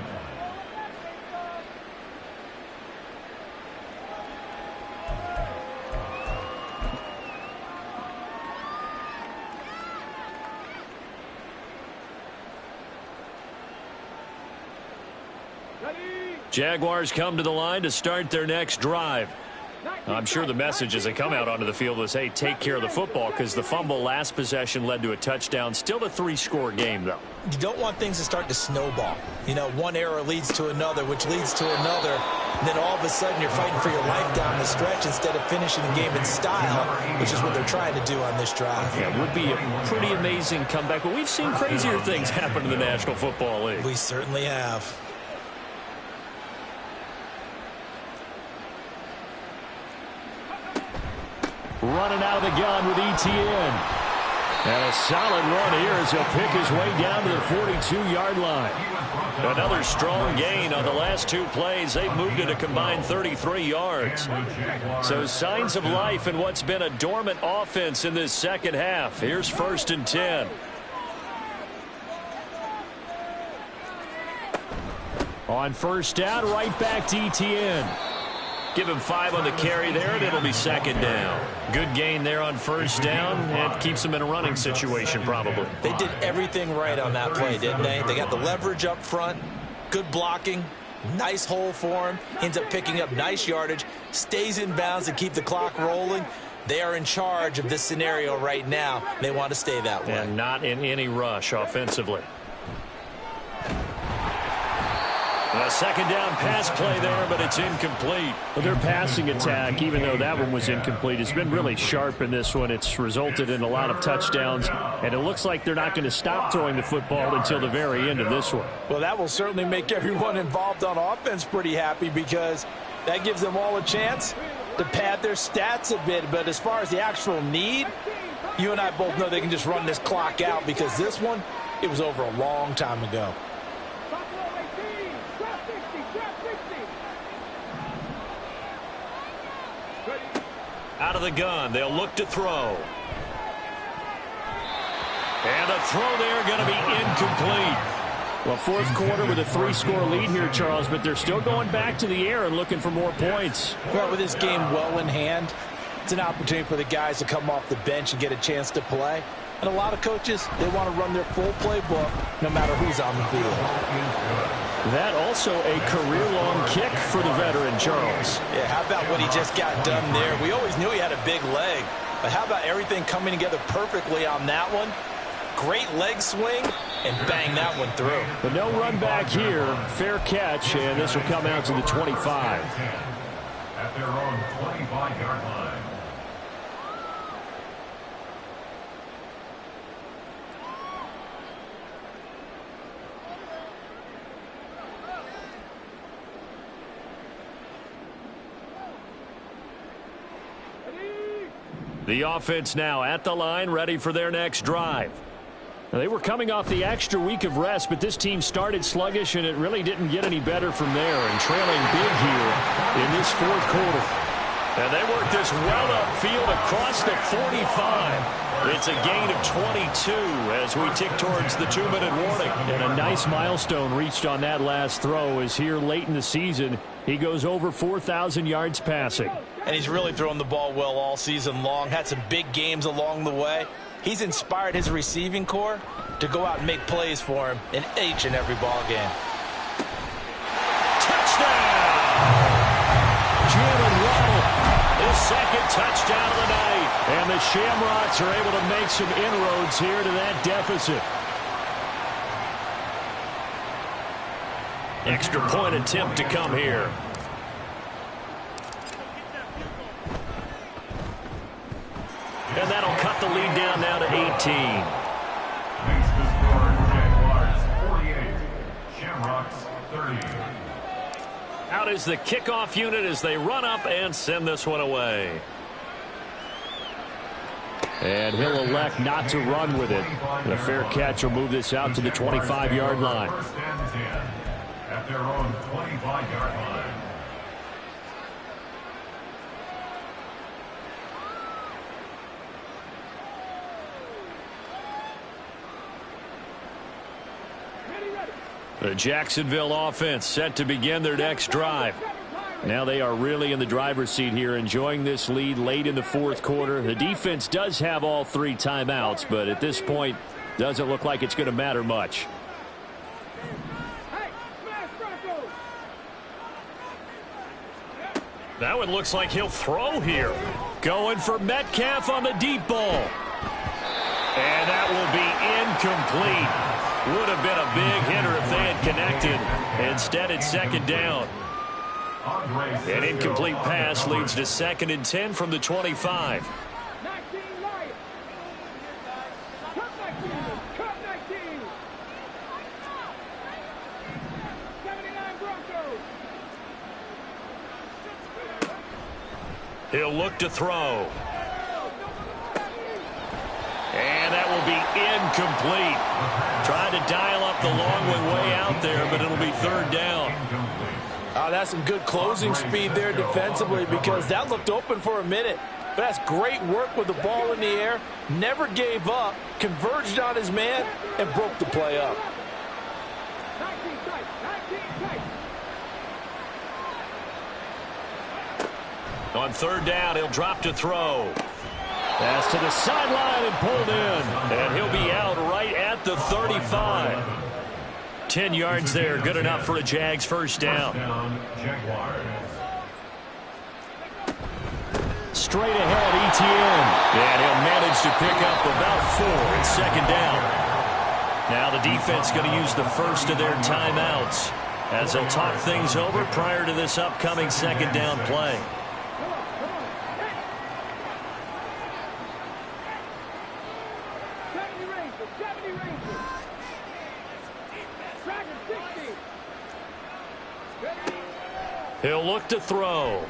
S1: Jaguars come to the line to start their next drive. I'm sure the message as they come out onto the field was, hey, take care of the football, because the fumble last possession led to a touchdown. Still a 3-score game, though.
S5: You don't want things to start to snowball. You know, one error leads to another, which leads to another. And then all of a sudden you're fighting for your life down the stretch instead of finishing the game in style, which is what they're trying to do on this drive.
S1: Yeah, it would be a pretty amazing comeback. But we've seen crazier things happen in the National Football League.
S5: We certainly have.
S1: Running out of the gun with Etienne. And a solid run here as he'll pick his way down to the 42-yard line. Another strong gain on the last 2 plays. They've moved it a combined 33 yards. So signs of life in what's been a dormant offense in this second half. Here's 1st and 10. On 1st down, right back to Etienne. Give him 5 on the carry there, and it'll be 2nd down. Good gain there on 1st down, and keeps them in a running situation probably.
S5: They did everything right on that play, didn't they? They got the leverage up front, good blocking, nice hole for him, ends up picking up nice yardage, stays in bounds to keep the clock rolling. They are in charge of this scenario right now. They want to stay that way.
S1: And not in any rush offensively. A 2nd down pass play there, but it's incomplete. Well, their passing attack, even though that one was incomplete, has been really sharp in this one. It's resulted in a lot of touchdowns, and it looks like they're not going to stop throwing the football until the very end of this one.
S5: Well, that will certainly make everyone involved on offense pretty happy, because that gives them all a chance to pad their stats a bit. But as far as the actual need, you and I both know they can just run this clock out, because this one, it was over a long time ago.
S1: Out of the gun, they'll look to throw. And the throw there going to be incomplete. Well, 4th quarter with a 3-score lead here, Charles, but they're still going back to the air and looking for more points.
S5: Well, with this game well in hand, it's an opportunity for the guys to come off the bench and get a chance to play. And a lot of coaches, they want to run their full playbook no matter who's on the field.
S1: That also a career-long kick for the veteran, Charles.
S4: Yeah, how about what he just got done there? We always knew he had a big leg, but how about everything coming together perfectly on that one? Great leg swing, and bang that one through.
S1: But no run back here. Fair catch, and this will come out to the 25.
S3: At their own 25-yard line.
S1: The offense now at the line, ready for their next drive. Now, they were coming off the extra week of rest, but this team started sluggish, and it really didn't get any better from there, and trailing big here in this fourth quarter. And they work this well upfield across the 45. It's a gain of 22 as we tick towards the 2-minute warning. And a nice milestone reached on that last throw as here late in the season, he goes over 4,000 yards passing.
S4: And he's really thrown the ball well all season long. Had some big games along the way. He's inspired his receiving corps to go out and make plays for him in each and every ball game.
S1: Touchdown! Jalen Waddle, his second touchdown of the night. And the Shamrocks are able to make some inroads here to that deficit. Extra point attempt to come here. And that'll cut the lead down now to 18.
S3: Makes the score Jaguars 48, Shamrocks 30.
S1: Out is the kickoff unit as they run up and send this one away. And he'll elect not to run with it. The fair catch will move this out to the 25-yard line.
S3: First and 10 at their own 25-yard line.
S1: The Jacksonville offense set to begin their next drive. Now they are really in the driver's seat here, enjoying this lead late in the fourth quarter. The defense does have all 3 timeouts, but at this point, doesn't look like it's going to matter much. That one looks like he'll throw here. Going for Metcalf on the deep ball. And that will be incomplete. Would have been a big hitter if they had connected. Instead, it's second down. An incomplete pass leads to 2nd and 10 from the 25. He'll look to throw. And that will be incomplete. Trying to dial up the long way out there, but it'll be 3rd down.
S5: That's some good closing speed there defensively, because that looked open for a minute. But that's great work with the ball in the air. Never gave up, converged on his man, and broke the play up.
S1: On 3rd down, he'll drop to throw. Pass to the sideline and pulled in. And he'll be out right at the 35. 10 yards there, good enough for a Jags first down. Straight ahead, Etienne. And he'll manage to pick up about 4 in 2nd down. Now the defense going to use the first of their timeouts as they'll talk things over prior to this upcoming 2nd down play. He'll look to throw.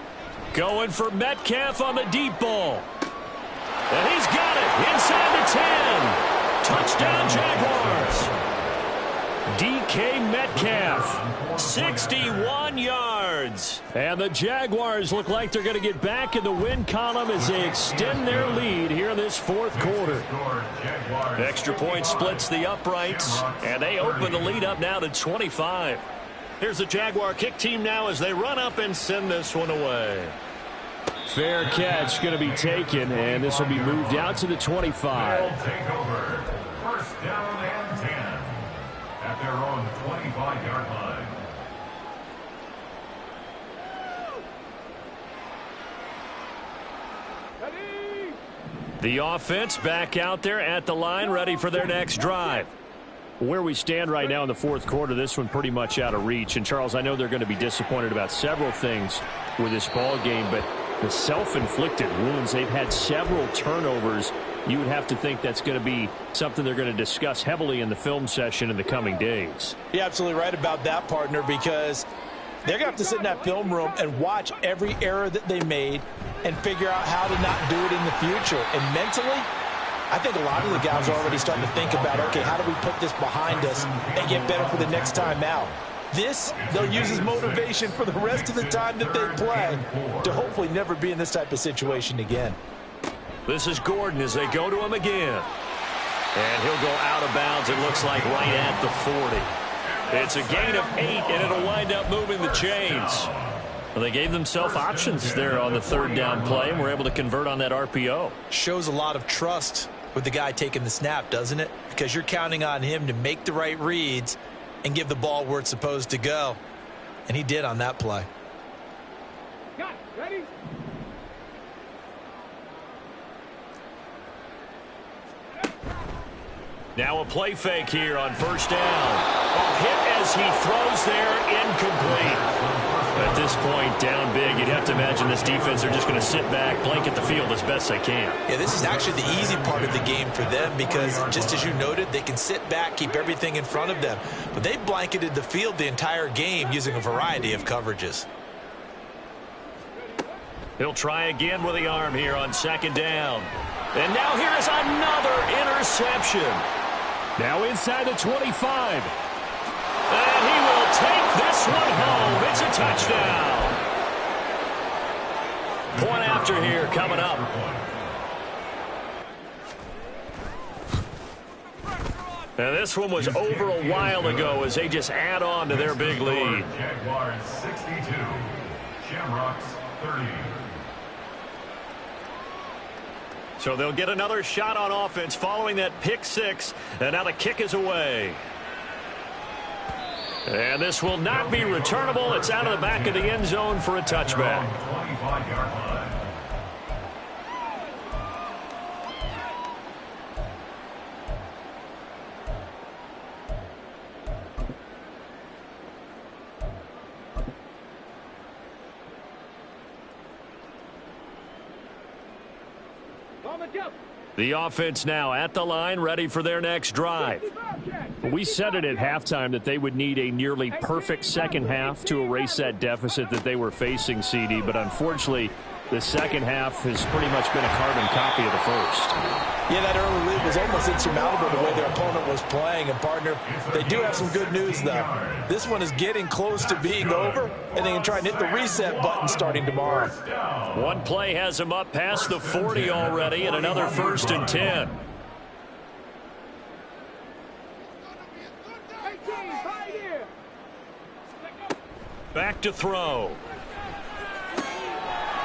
S1: Going for Metcalf on the deep ball. And he's got it inside the 10. Touchdown Jaguars. DK Metcalf, 61 yards. And the Jaguars look like they're going to get back in the win column as they extend their lead here in this 4th quarter. Extra point splits the uprights, and they open the lead up now to 25. Here's the Jaguar kick team now as they run up and send this one away. Fair catch going to be taken, and this will be moved out to the 25.
S3: They'll take over. First down and 10 at their own 25-yard line.
S1: The offense back out there at the line, ready for their next drive. Where we stand right now in the fourth quarter, this one pretty much out of reach. And, Charles, I know they're going to be disappointed about several things with this ball game, but the self-inflicted wounds, they've had several turnovers. You would have to think that's going to be something they're going to discuss heavily in the film session in the coming days.
S5: You're absolutely right about that, partner, because they're going to have to sit in that film room and watch every error that they made and figure out how to not do it in the future. And mentally, I think a lot of the guys are already starting to think about, okay, how do we put this behind us and get better for the next time out? This, they'll use as motivation for the rest of the time that they play to hopefully never be in this type of situation again.
S1: This is Gordon as they go to him again. And he'll go out of bounds, it looks like, right at the 40. It's a gain of 8, and it'll wind up moving the chains. Well, they gave themselves options there on the third down play, and were able to convert on that RPO.
S5: Shows a lot of trust with the guy taking the snap, doesn't it? Because you're counting on him to make the right reads and give the ball where it's supposed to go. And he did on that play.
S2: Got it. Ready?
S1: Now a play fake here on first down. Hit as he throws there, incomplete. At this point, down big, you'd have to imagine this defense are just going to sit back, blanket the field as best they can.
S5: Yeah, this is actually the easy part of the game for them because, just as you noted, they can sit back, keep everything in front of them. But they've blanketed the field the entire game using a variety of coverages.
S1: He'll try again with the arm here on second down. And now here is another interception. Now inside the 25. And he will take this one home. It's a touchdown. Point after here coming up. And this one was over a while ago as they just add on to their big lead.
S3: Jaguars 62, Shamrocks 30.
S1: So they'll get another shot on offense following that pick six. And now the kick is away. And this will not be returnable. It's out of the back of the end zone for a touchback.
S3: 25-yard line.
S1: The offense now at the line, ready for their next drive. We said it at halftime that they would need a nearly perfect second half to erase that deficit that they were facing, CD, but unfortunately, the second half has pretty much been a carbon copy of the first.
S5: Yeah, that early lead was almost insurmountable the way their opponent was playing. And, partner, they do have some good news, though. This one is getting close to being over, and they can try and hit the reset button starting tomorrow.
S1: One play has them up past the 40 already, and another 1st and 10. Back to throw.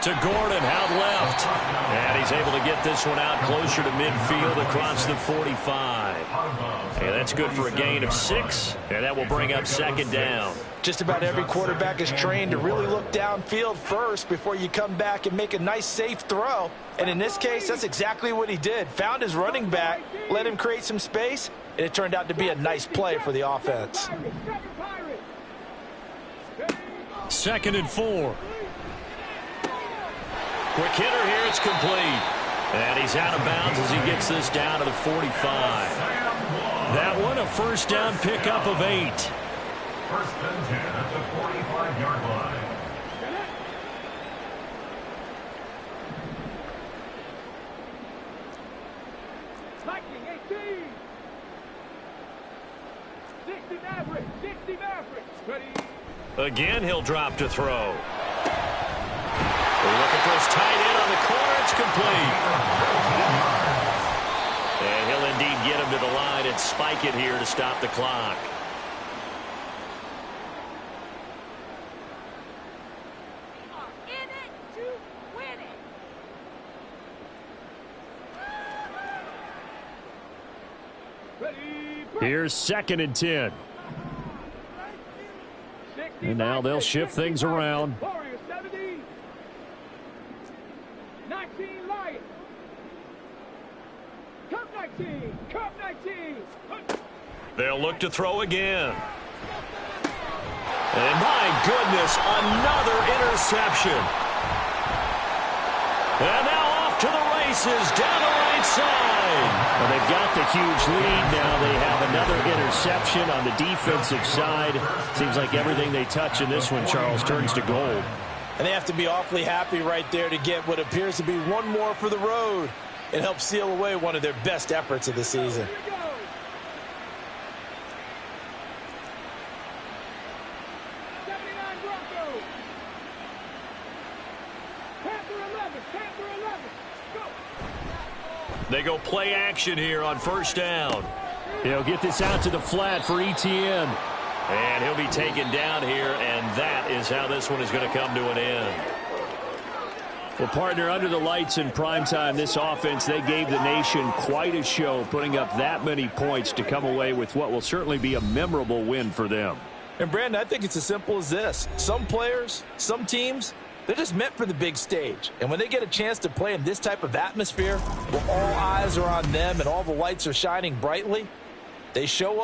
S1: To Gordon, out left. And he's able to get this one out closer to midfield across the 45. And that's good for a gain of 6. And that will bring up second down.
S5: Just about every quarterback is trained to really look downfield first before you come back and make a nice, safe throw. And in this case, that's exactly what he did. Found his running back, let him create some space, and it turned out to be a nice play for the offense.
S1: 2nd and 4. Quick hitter here, it's complete. And he's out of bounds as he gets this down to the 45. That one, a first down pickup of 8.
S3: 1st and 10 at the 45-yard line.
S2: Lightning 18. 60 Maverick. 60 Maverick. Ready.
S1: Again, he'll drop to throw. They're looking for his tight end on the corner. It's complete. And he'll indeed get him to the line and spike it here to stop the clock.
S6: In it to win it.
S1: Here's 2nd and 10. And now they'll shift things around.
S2: 19 Lions. Cup 19. Cup 19.
S1: They'll look to throw again. And my goodness, another interception. And now off to the races down the right side. Well, they've got the huge lead now. They have another interception on the defensive side. Seems like everything they touch in this one, Charles, turns to gold.
S5: And they have to be awfully happy right there to get what appears to be one more for the road. It helps seal away one of their best efforts of the season.
S2: 79 Broncos. Panther 11. Panther 11. Go.
S1: They go play action here on 1st down. He'll get this out to the flat for Etienne. And he'll be taken down here, and that is how this one is going to come to an end. Well, partner, under the lights in primetime, this offense, they gave the nation quite a show, putting up that many points to come away with what will certainly be a memorable win for them.
S5: And, Brandon, I think it's as simple as this. Some players, some teams, they're just meant for the big stage. And when they get a chance to play in this type of atmosphere, where all eyes are on them and all the lights are shining brightly, they show up.